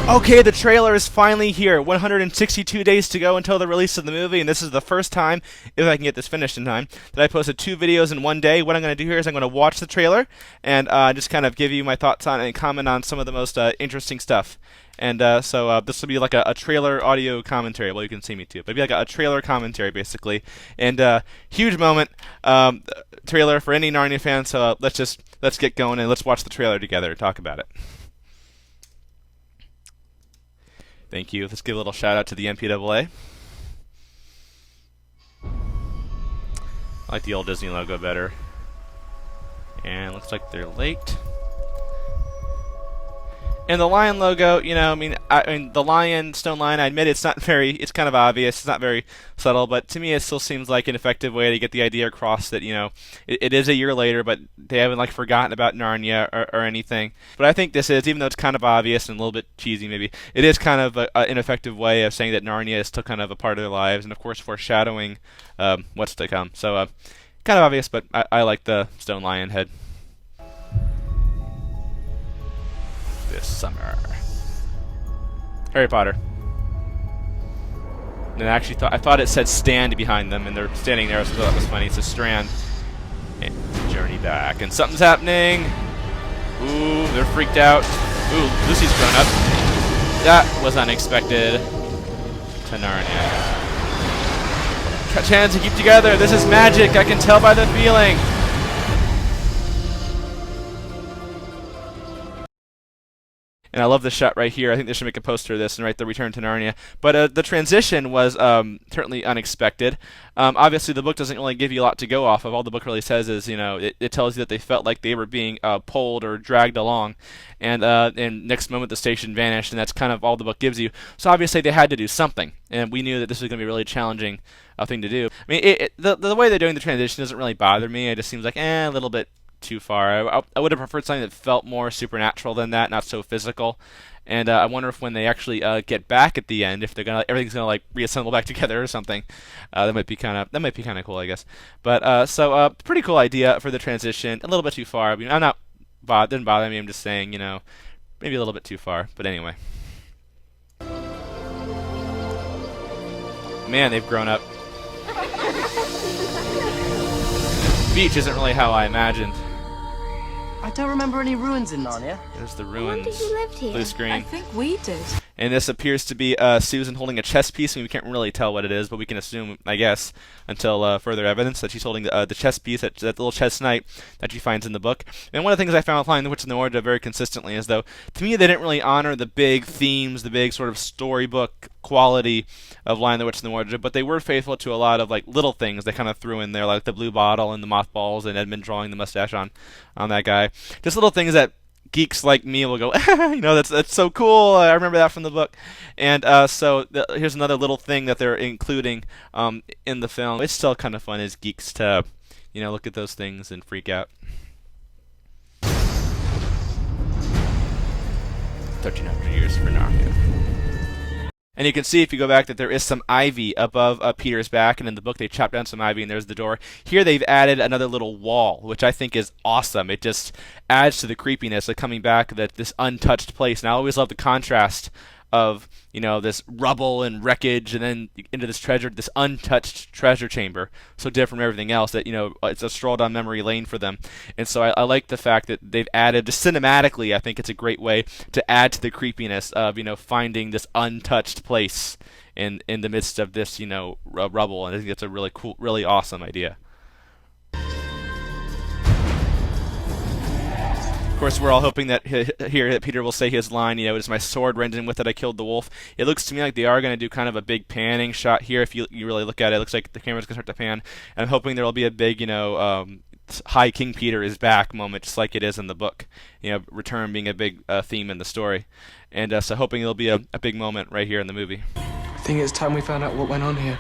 Okay, the trailer is finally here. 162 days to go until the release of the movie, and this is the first time, if I can get this finished in time, that I posted 2 videos in one day. What I'm going to do here is I'm going to watch the trailer and just kind of give you my thoughts on it and comment on some of the most interesting stuff. And so this will be like a trailer audio commentary. Well, you can see me too, but it'll be like a trailer commentary basically. And huge moment, trailer for any Narnia fan. So let's get going and let's watch the trailer together and talk about it. Thank you. Let's give a little shout out to the MPAA. I like the old Disney logo better. And looks like they're late. And the lion logo, you know, I mean, the lion, stone lion, I admit it's kind of obvious, it's not very subtle, but to me it still seems like an effective way to get the idea across that, you know, it is a year later, but they haven't, like, forgotten about Narnia or anything. But I think this is, even though it's kind of obvious and a little bit cheesy maybe, it is kind of an effective way of saying that Narnia is still kind of a part of their lives, and of course foreshadowing what's to come. So, kind of obvious, but I like the stone lion head. This summer. Harry Potter. And I thought it said stand behind them, and they're standing there, so I thought that was funny. It's a strand. And journey back. And something's happening. Ooh, they're freaked out. Ooh, Lucy's grown up. That was unexpected. To Narnia. Catch hands and keep together. This is magic. I can tell by the feeling. And I love this shot right here. I think they should make a poster of this and write the Return to Narnia. But the transition was certainly unexpected. Obviously, the book doesn't really give you a lot to go off of. All the book really says is, you know, it tells you that they felt like they were being pulled or dragged along. And next moment, the station vanished, and that's kind of all the book gives you. So obviously, they had to do something. And we knew that this was going to be a really challenging thing to do. I mean, the way they're doing the transition doesn't really bother me. It just seems like, a little bit too far. I would have preferred something that felt more supernatural than that, not so physical. And I wonder if when they actually get back at the end, if everything's gonna like reassemble back together or something. That might be kind of cool, I guess. But so pretty cool idea for the transition. A little bit too far. I mean, didn't bother me. I'm just saying, you know, maybe a little bit too far. But anyway, man, they've grown up. Beach isn't really how I imagined. I don't remember any ruins in Narnia. There's the ruins. When did you live here? Blue screen. I think we did. And this appears to be Susan holding a chess piece. I mean, we can't really tell what it is, but we can assume, I guess, until further evidence, that she's holding the chess piece, that little chess knight that she finds in the book. And one of the things I found applying The Witch and the Wardrobe very consistently is, though, to me they didn't really honor the big themes, the big sort of storybook quality of Lion, the Witch, and the Wardrobe, but they were faithful to a lot of like little things they kind of threw in there, like the blue bottle and the mothballs and Edmund drawing the mustache on that guy. Just little things that geeks like me will go, you know, that's so cool. I remember that from the book. And so here's another little thing that they're including in the film. It's still kind of fun as geeks to, you know, look at those things and freak out. 1300 years for Narnia. And you can see, if you go back, that there is some ivy above Peter's back, and in the book they chopped down some ivy, and there's the door. Here they've added another little wall, which I think is awesome. It just adds to the creepiness of coming back, this untouched place. And I always love the contrast of, you know, this rubble and wreckage, and then into this untouched treasure chamber, so different from everything else that, you know, it's a stroll down memory lane for them. And so I like the fact that they've added, just cinematically, I think it's a great way to add to the creepiness of, you know, finding this untouched place in the midst of this, you know, rubble. And I think it's a really cool, really awesome idea. Of course, we're all hoping that that Peter will say his line, you know, "It is my sword rending with it I killed the wolf." It looks to me like they are going to do kind of a big panning shot here. If you really look at it, it looks like the camera's going to start to pan. And I'm hoping there will be a big, you know, "Hi, King Peter is back" moment, just like it is in the book. You know, return being a big theme in the story. And so hoping it'll be a big moment right here in the movie. I think it's time we found out what went on here.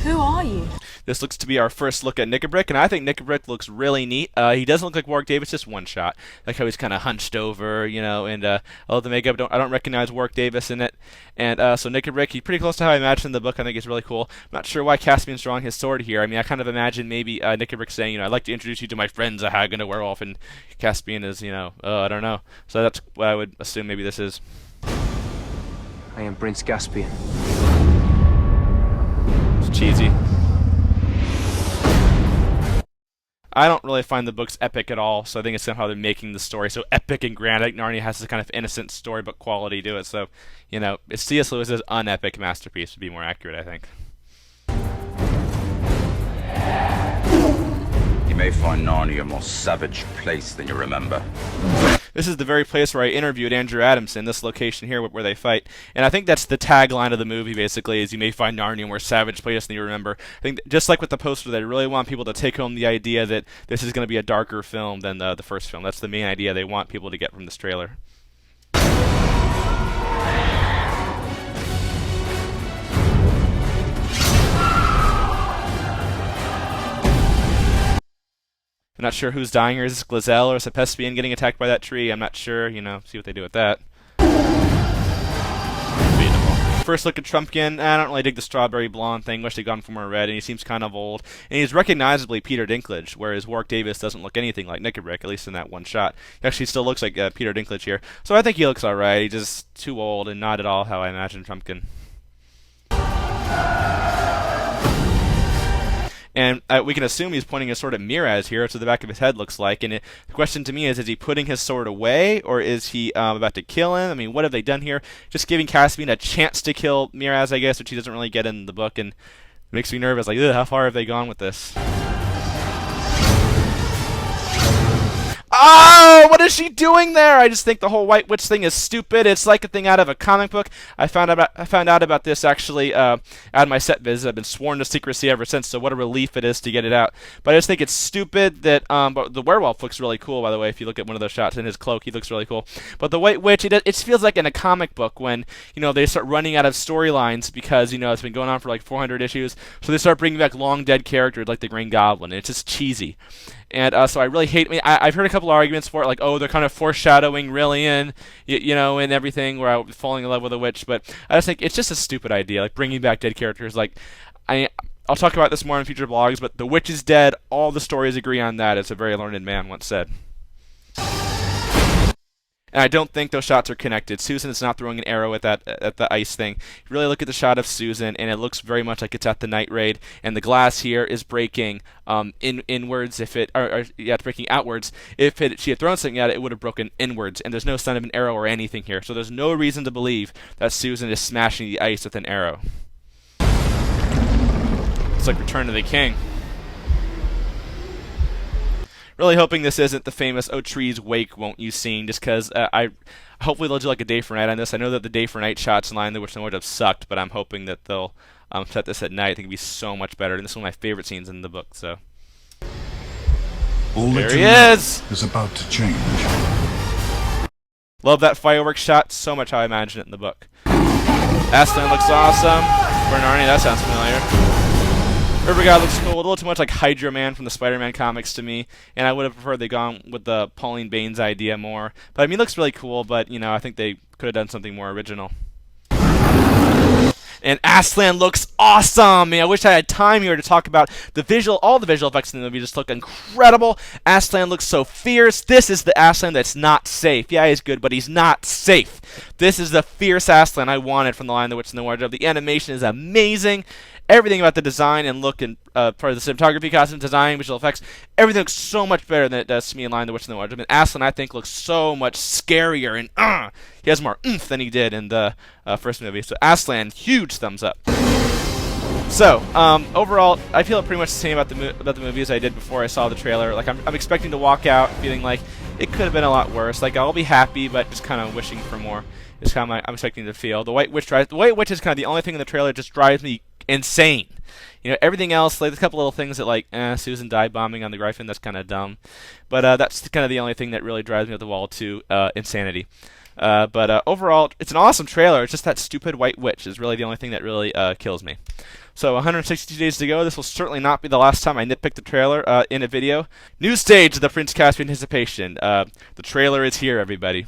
Who are you? This looks to be our first look at Nickabrick, and I think Nickabrick looks really neat. He doesn't look like Warwick Davis, just one shot. Like how he's kind of hunched over, and I love the makeup. I don't recognize Warwick Davis in it. And so Nickabrick, he's pretty close to how I imagined the book. I think he's really cool. I'm not sure why Caspian's drawing his sword here. I mean, I kind of imagine maybe Nickabrick saying, I'd like to introduce you to my friends, a hag and a werewolf, and Caspian is, I don't know. So that's what I would assume maybe this is. I am Prince Caspian. It's cheesy. I don't really find the books epic at all, so I think it's somehow they're making the story so epic and grand. I think Narnia has this kind of innocent storybook quality to it, so, it's C.S. Lewis's unepic masterpiece would be more accurate, I think. You may find Narnia a more savage place than you remember. This is the very place where I interviewed Andrew Adamson, this location here where they fight. And I think that's the tagline of the movie, basically, is you may find Narnia a more savage place than you remember. I think just like with the poster, they really want people to take home the idea that this is going to be a darker film than the first film. That's the main idea they want people to get from this trailer. I'm not sure who's dying here. Is this Glazelle or Caspian getting attacked by that tree? I'm not sure. See what they do with that. Beautiful. First look at Trumpkin. I don't really dig the strawberry blonde thing. Wish they'd gone for more red, and he seems kind of old. And he's recognizably Peter Dinklage, whereas Warwick Davis doesn't look anything like Nickabrick, at least in that one shot. He actually still looks like Peter Dinklage here. So I think he looks alright. He's just too old and not at all how I imagine Trumpkin. And we can assume he's pointing his sword at Miraz here. That's what the back of his head looks like. And the question to me is he putting his sword away, or is he about to kill him? I mean, what have they done here? Just giving Caspian a chance to kill Miraz, I guess, which he doesn't really get in the book, and it makes me nervous. Like, how far have they gone with this? Oh, what is she doing there? I just think the whole White Witch thing is stupid. It's like a thing out of a comic book. I found out about this actually at my set visit. I've been sworn to secrecy ever since, so what a relief it is to get it out. But I just think it's stupid that but the werewolf looks really cool, by the way. If you look at one of those shots in his cloak, he looks really cool. But the White Witch, it feels like in a comic book when they start running out of storylines because it's been going on for like 400 issues, so they start bringing back long dead characters like the Green Goblin. And it's just cheesy. And so I really hate. I've heard a couple arguments for it, like, they're kind of foreshadowing Rillian, and everything, where I'm falling in love with a witch. But I just think it's just a stupid idea, like bringing back dead characters. Like, I'll talk about this more in future blogs, but the witch is dead. All the stories agree on that, as a very learned man once said. And I don't think those shots are connected. Susan is not throwing an arrow at the ice thing. You really look at the shot of Susan, and it looks very much like it's at the night raid. And the glass here is breaking inwards. It's breaking outwards. If she had thrown something at it, it would have broken inwards. And there's no sign of an arrow or anything here. So there's no reason to believe that Susan is smashing the ice with an arrow. It's like Return of the King. Really hoping this isn't the famous "Oh Trees Wake, Won't You" scene, just because hopefully they'll do like a day for night on this. I know that the day for night shots in Lion the Witch and the Wardrobe sucked, but I'm hoping that they'll set this at night. I think it'd be so much better, and this is one of my favorite scenes in the book. So all there that he you know is. is about to change. Love that fireworks shot, so much how I imagine it in the book. Aslan looks awesome. For Narnia, that sounds familiar. River God looks cool, a little too much like Hydra Man from the Spider-Man comics to me, and I would have preferred they gone with the Pauline Baines idea more. But I mean, it looks really cool, but I think they could have done something more original. And Aslan looks awesome! I wish I had time here to talk about all the visual effects in the movie just look incredible. Aslan looks so fierce. This is the Aslan that's not safe. Yeah, he's good, but he's not safe. This is the fierce Aslan I wanted from The Lion, the Witch, and the Wardrobe. The animation is amazing. Everything about the design and look and part of the cinematography, costume design, visual effects, everything looks so much better than it does to me in Lion, the Witch, and the Wardrobe. And Aslan, I think, looks so much scarier, and he has more oomph than he did in the first movie. So Aslan, huge thumbs up. So overall, I feel pretty much the same about the movie as I did before I saw the trailer. Like I'm expecting to walk out feeling like it could have been a lot worse. Like I'll be happy, but just kind of wishing for more. Is kind of I'm expecting to feel. The White Witch is kind of the only thing in the trailer that just drives me insane. Everything else, like a couple little things that like Susan dive bombing on the Gryphon, that's kind of dumb. But that's kind of the only thing that really drives me up the wall to insanity. But overall, it's an awesome trailer. It's just that stupid white witch is really the only thing that really kills me. So 162 days to go. This will certainly not be the last time I nitpick the trailer in a video. New stage of the Prince Caspian anticipation. The trailer is here, everybody.